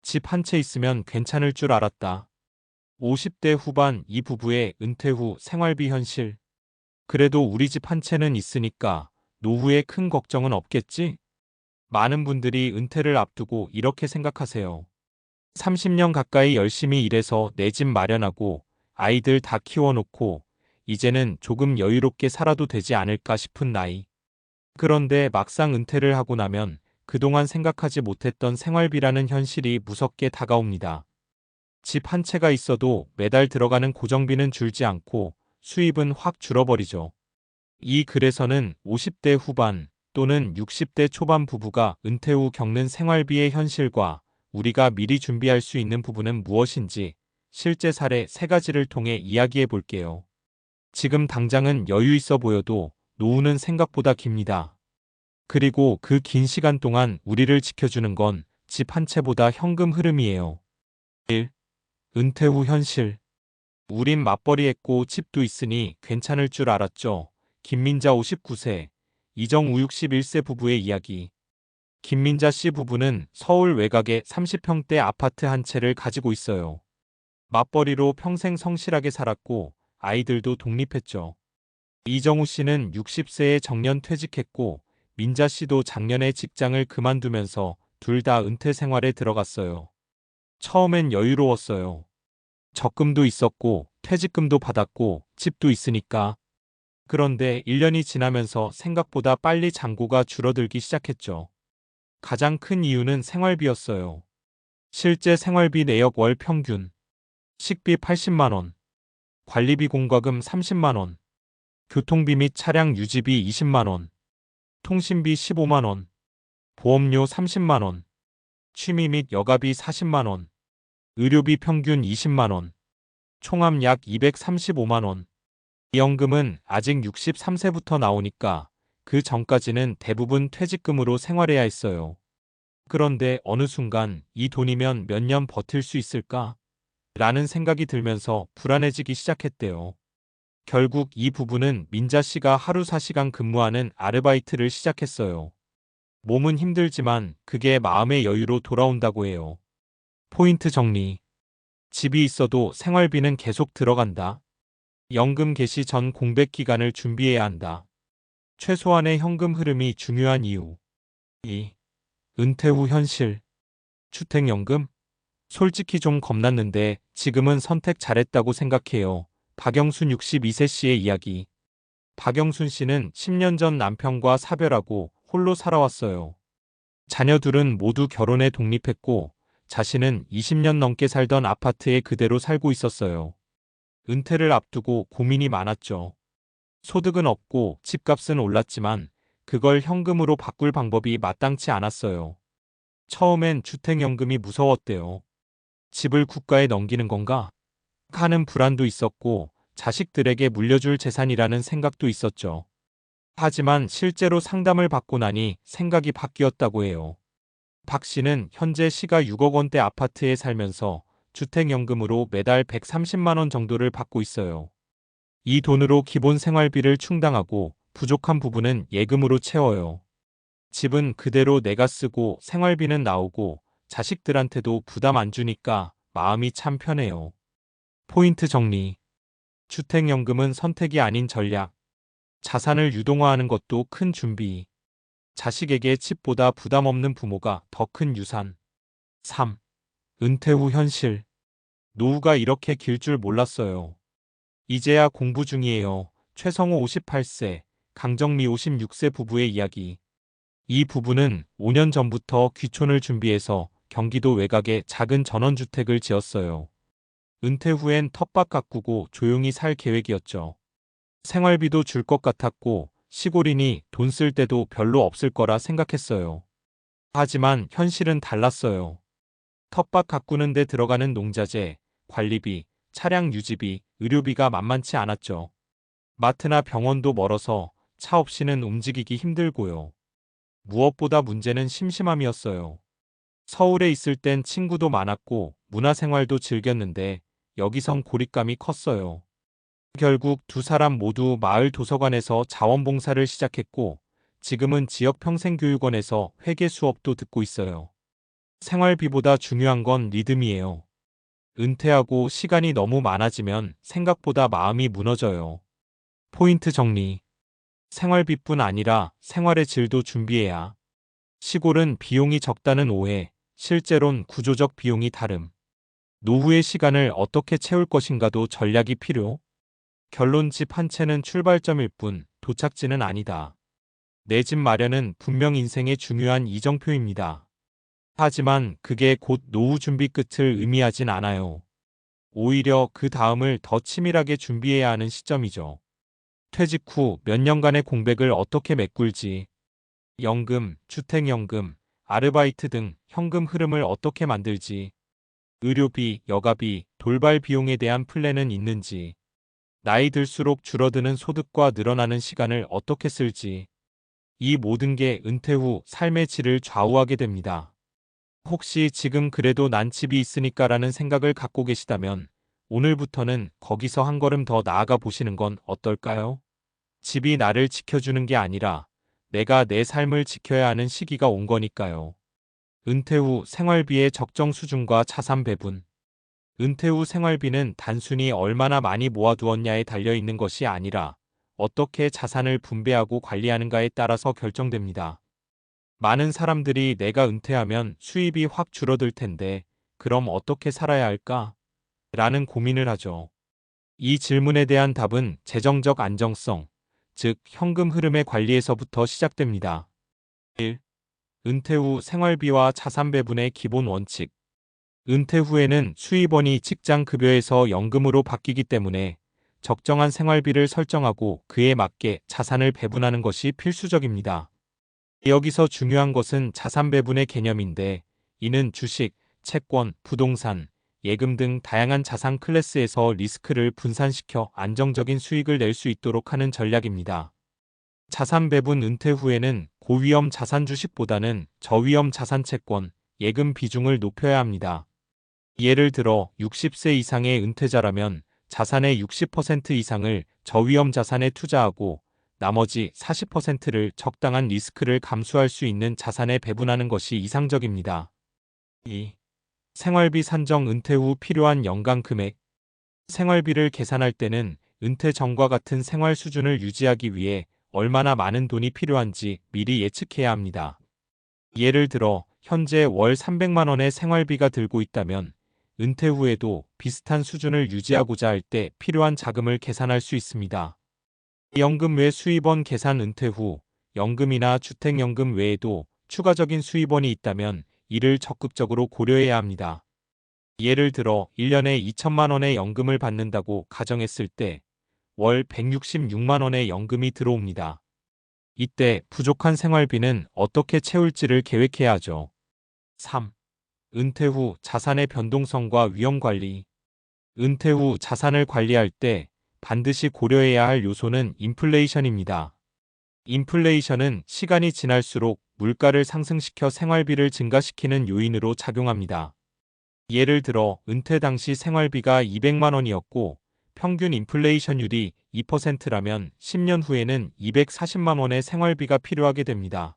집 한 채 있으면 괜찮을 줄 알았다. 50대 후반 이 부부의 은퇴 후 생활비 현실. 그래도 우리 집 한 채는 있으니까 노후에 큰 걱정은 없겠지? 많은 분들이 은퇴를 앞두고 이렇게 생각하세요. 30년 가까이 열심히 일해서 내 집 마련하고 아이들 다 키워놓고 이제는 조금 여유롭게 살아도 되지 않을까 싶은 나이. 그런데 막상 은퇴를 하고 나면 그동안 생각하지 못했던 생활비라는 현실이 무섭게 다가옵니다. 집 한 채가 있어도 매달 들어가는 고정비는 줄지 않고 수입은 확 줄어버리죠. 이 글에서는 50대 후반 또는 60대 초반 부부가 은퇴 후 겪는 생활비의 현실과 우리가 미리 준비할 수 있는 부분은 무엇인지 실제 사례 3가지를 통해 이야기해 볼게요. 지금 당장은 여유 있어 보여도 노후는 생각보다 깁니다. 그리고 그 긴 시간 동안 우리를 지켜주는 건 집 한 채보다 현금 흐름이에요. 1. 은퇴 후 현실. 우린 맞벌이했고 집도 있으니 괜찮을 줄 알았죠. 김민자 59세, 이정우 61세 부부의 이야기. 김민자 씨 부부는 서울 외곽에 30평대 아파트 한 채를 가지고 있어요. 맞벌이로 평생 성실하게 살았고 아이들도 독립했죠. 이정우 씨는 60세에 정년 퇴직했고 민자 씨도 작년에 직장을 그만두면서 둘 다 은퇴 생활에 들어갔어요. 처음엔 여유로웠어요. 적금도 있었고 퇴직금도 받았고 집도 있으니까. 그런데 1년이 지나면서 생각보다 빨리 잔고가 줄어들기 시작했죠. 가장 큰 이유는 생활비였어요. 실제 생활비 내역 월 평균. 식비 80만 원, 관리비 공과금 30만 원, 교통비 및 차량 유지비 20만 원, 통신비 15만 원, 보험료 30만 원, 취미 및 여가비 40만 원, 의료비 평균 20만 원, 총합 약 235만 원. 이 연금은 아직 63세부터 나오니까 그 전까지는 대부분 퇴직금으로 생활해야 했어요. 그런데 어느 순간 이 돈이면 몇 년 버틸 수 있을까? 라는 생각이 들면서 불안해지기 시작했대요. 결국 이 부부는 민자 씨가 하루 4시간 근무하는 아르바이트를 시작했어요. 몸은 힘들지만 그게 마음의 여유로 돌아온다고 해요. 포인트 정리. 집이 있어도 생활비는 계속 들어간다. 연금 개시 전 공백 기간을 준비해야 한다. 최소한의 현금 흐름이 중요한 이유. 2. 은퇴 후 현실. 주택연금? 솔직히 좀 겁났는데 지금은 선택 잘했다고 생각해요. 박영순 62세 씨의 이야기. 박영순 씨는 10년 전 남편과 사별하고 홀로 살아왔어요. 자녀 둘은 모두 결혼해 독립했고 자신은 20년 넘게 살던 아파트에 그대로 살고 있었어요. 은퇴를 앞두고 고민이 많았죠. 소득은 없고 집값은 올랐지만 그걸 현금으로 바꿀 방법이 마땅치 않았어요. 처음엔 주택연금이 무서웠대요. 집을 국가에 넘기는 건가? 하는 불안도 있었고 자식들에게 물려줄 재산이라는 생각도 있었죠. 하지만 실제로 상담을 받고 나니 생각이 바뀌었다고 해요. 박 씨는 현재 시가 6억 원대 아파트에 살면서 주택연금으로 매달 130만 원 정도를 받고 있어요. 이 돈으로 기본 생활비를 충당하고 부족한 부분은 예금으로 채워요. 집은 그대로 내가 쓰고 생활비는 나오고 자식들한테도 부담 안 주니까 마음이 참 편해요. 포인트 정리. 주택연금은 선택이 아닌 전략. 자산을 유동화하는 것도 큰 준비. 자식에게 집보다 부담 없는 부모가 더 큰 유산. 3. 은퇴 후 현실. 노후가 이렇게 길 줄 몰랐어요. 이제야 공부 중이에요. 최성호 58세, 강정미 56세 부부의 이야기. 이 부부는 5년 전부터 귀촌을 준비해서 경기도 외곽에 작은 전원주택을 지었어요. 은퇴 후엔 텃밭 가꾸고 조용히 살 계획이었죠. 생활비도 줄 것 같았고 시골이니 돈 쓸 때도 별로 없을 거라 생각했어요. 하지만 현실은 달랐어요. 텃밭 가꾸는 데 들어가는 농자재, 관리비, 차량 유지비, 의료비가 만만치 않았죠. 마트나 병원도 멀어서 차 없이는 움직이기 힘들고요. 무엇보다 문제는 심심함이었어요. 서울에 있을 땐 친구도 많았고 문화생활도 즐겼는데 여기선 고립감이 컸어요. 결국 두 사람 모두 마을 도서관에서 자원봉사를 시작했고 지금은 지역 평생교육원에서 회계 수업도 듣고 있어요. 생활비보다 중요한 건 리듬이에요. 은퇴하고 시간이 너무 많아지면 생각보다 마음이 무너져요. 포인트 정리. 생활비뿐 아니라 생활의 질도 준비해야. 시골은 비용이 적다는 오해, 실제론 구조적 비용이 다름. 노후의 시간을 어떻게 채울 것인가도 전략이 필요. 결론 집 한 채는 출발점일 뿐 도착지는 아니다. 내 집 마련은 분명 인생의 중요한 이정표입니다. 하지만 그게 곧 노후 준비 끝을 의미하진 않아요. 오히려 그 다음을 더 치밀하게 준비해야 하는 시점이죠. 퇴직 후 몇 년간의 공백을 어떻게 메꿀지, 연금, 주택연금, 아르바이트 등 현금 흐름을 어떻게 만들지, 의료비, 여가비, 돌발 비용에 대한 플랜은 있는지, 나이 들수록 줄어드는 소득과 늘어나는 시간을 어떻게 쓸지, 이 모든 게 은퇴 후 삶의 질을 좌우하게 됩니다. 혹시 지금 그래도 난 집이 있으니까라는 생각을 갖고 계시다면 오늘부터는 거기서 한 걸음 더 나아가 보시는 건 어떨까요? 집이 나를 지켜주는 게 아니라 내가 내 삶을 지켜야 하는 시기가 온 거니까요. 은퇴 후 생활비의 적정 수준과 자산 배분. 은퇴 후 생활비는 단순히 얼마나 많이 모아두었냐에 달려있는 것이 아니라 어떻게 자산을 분배하고 관리하는가에 따라서 결정됩니다. 많은 사람들이 내가 은퇴하면 수입이 확 줄어들 텐데 그럼 어떻게 살아야 할까? 라는 고민을 하죠. 이 질문에 대한 답은 재정적 안정성, 즉 현금 흐름의 관리에서부터 시작됩니다. 1. 은퇴 후 생활비와 자산 배분의 기본 원칙. 은퇴 후에는 수입원이 직장 급여에서 연금으로 바뀌기 때문에 적정한 생활비를 설정하고 그에 맞게 자산을 배분하는 것이 필수적입니다. 여기서 중요한 것은 자산 배분의 개념인데 이는 주식, 채권, 부동산, 예금 등 다양한 자산 클래스에서 리스크를 분산시켜 안정적인 수익을 낼 수 있도록 하는 전략입니다. 자산 배분 은퇴 후에는 고위험 자산 주식보다는 저위험 자산 채권, 예금 비중을 높여야 합니다. 예를 들어 60세 이상의 은퇴자라면 자산의 60% 이상을 저위험 자산에 투자하고 나머지 40%를 적당한 리스크를 감수할 수 있는 자산에 배분하는 것이 이상적입니다. 2. 생활비 산정 은퇴 후 필요한 연간 금액. 생활비를 계산할 때는 은퇴 전과 같은 생활 수준을 유지하기 위해 얼마나 많은 돈이 필요한지 미리 예측해야 합니다. 예를 들어 현재 월 300만 원의 생활비가 들고 있다면 은퇴 후에도 비슷한 수준을 유지하고자 할 때 필요한 자금을 계산할 수 있습니다. 연금 외 수입원 계산 은퇴 후 연금이나 주택연금 외에도 추가적인 수입원이 있다면 이를 적극적으로 고려해야 합니다. 예를 들어 1년에 2천만 원의 연금을 받는다고 가정했을 때 월 166만 원의 연금이 들어옵니다. 이때 부족한 생활비는 어떻게 채울지를 계획해야 하죠. 3. 은퇴 후 자산의 변동성과 위험 관리. 은퇴 후 자산을 관리할 때 반드시 고려해야 할 요소는 인플레이션입니다. 인플레이션은 시간이 지날수록 물가를 상승시켜 생활비를 증가시키는 요인으로 작용합니다. 예를 들어 은퇴 당시 생활비가 200만 원이었고 평균 인플레이션율이 2%라면 10년 후에는 240만 원의 생활비가 필요하게 됩니다.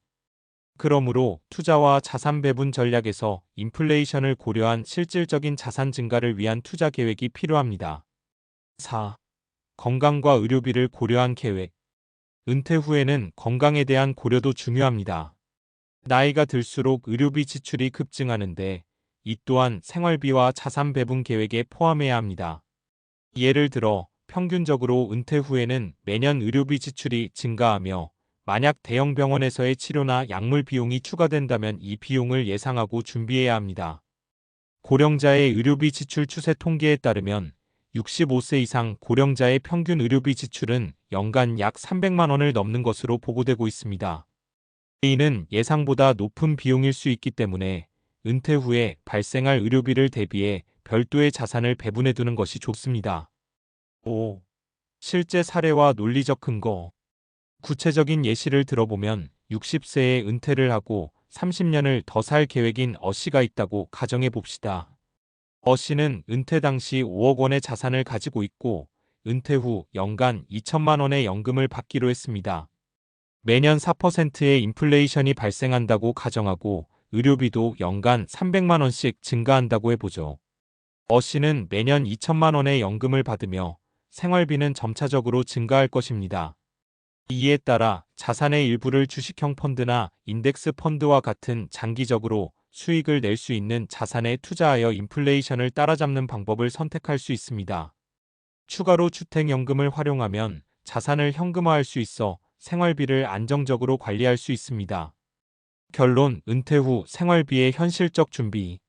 그러므로 투자와 자산 배분 전략에서 인플레이션을 고려한 실질적인 자산 증가를 위한 투자 계획이 필요합니다. 4. 건강과 의료비를 고려한 계획. 은퇴 후에는 건강에 대한 고려도 중요합니다. 나이가 들수록 의료비 지출이 급증하는데 이 또한 생활비와 자산 배분 계획에 포함해야 합니다. 예를 들어 평균적으로 은퇴 후에는 매년 의료비 지출이 증가하며 만약 대형 병원에서의 치료나 약물 비용이 추가된다면 이 비용을 예상하고 준비해야 합니다. 고령자의 의료비 지출 추세 통계에 따르면 65세 이상 고령자의 평균 의료비 지출은 연간 약 300만 원을 넘는 것으로 보고되고 있습니다. 이는 예상보다 높은 비용일 수 있기 때문에 은퇴 후에 발생할 의료비를 대비해 별도의 자산을 배분해 두는 것이 좋습니다. 5. 실제 사례와 논리적 근거. 구체적인 예시를 들어보면 60세에 은퇴를 하고 30년을 더 살 계획인 어 씨가 있다고 가정해 봅시다. 어 씨는 은퇴 당시 5억 원의 자산을 가지고 있고 은퇴 후 연간 2천만 원의 연금을 받기로 했습니다. 매년 4%의 인플레이션이 발생한다고 가정하고 의료비도 연간 300만 원씩 증가한다고 해보죠. 씨는 매년 2천만 원의 연금을 받으며 생활비는 점차적으로 증가할 것입니다. 이에 따라 자산의 일부를 주식형 펀드나 인덱스 펀드와 같은 장기적으로 수익을 낼 수 있는 자산에 투자하여 인플레이션을 따라잡는 방법을 선택할 수 있습니다. 추가로 주택연금을 활용하면 자산을 현금화할 수 있어 생활비를 안정적으로 관리할 수 있습니다. 결론, 은퇴 후 생활비의 현실적 준비.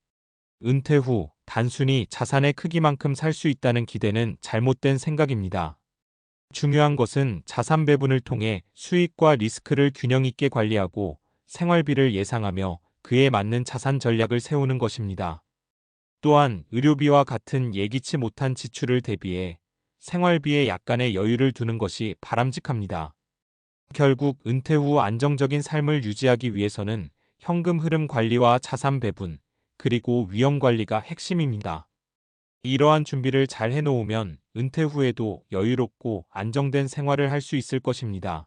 은퇴 후 단순히 자산의 크기만큼 살 수 있다는 기대는 잘못된 생각입니다. 중요한 것은 자산 배분을 통해 수익과 리스크를 균형 있게 관리하고 생활비를 예상하며 그에 맞는 자산 전략을 세우는 것입니다. 또한 의료비와 같은 예기치 못한 지출을 대비해 생활비에 약간의 여유를 두는 것이 바람직합니다. 결국 은퇴 후 안정적인 삶을 유지하기 위해서는 현금 흐름 관리와 자산 배분, 그리고 위험 관리가 핵심입니다. 이러한 준비를 잘 해놓으면 은퇴 후에도 여유롭고 안정된 생활을 할 수 있을 것입니다.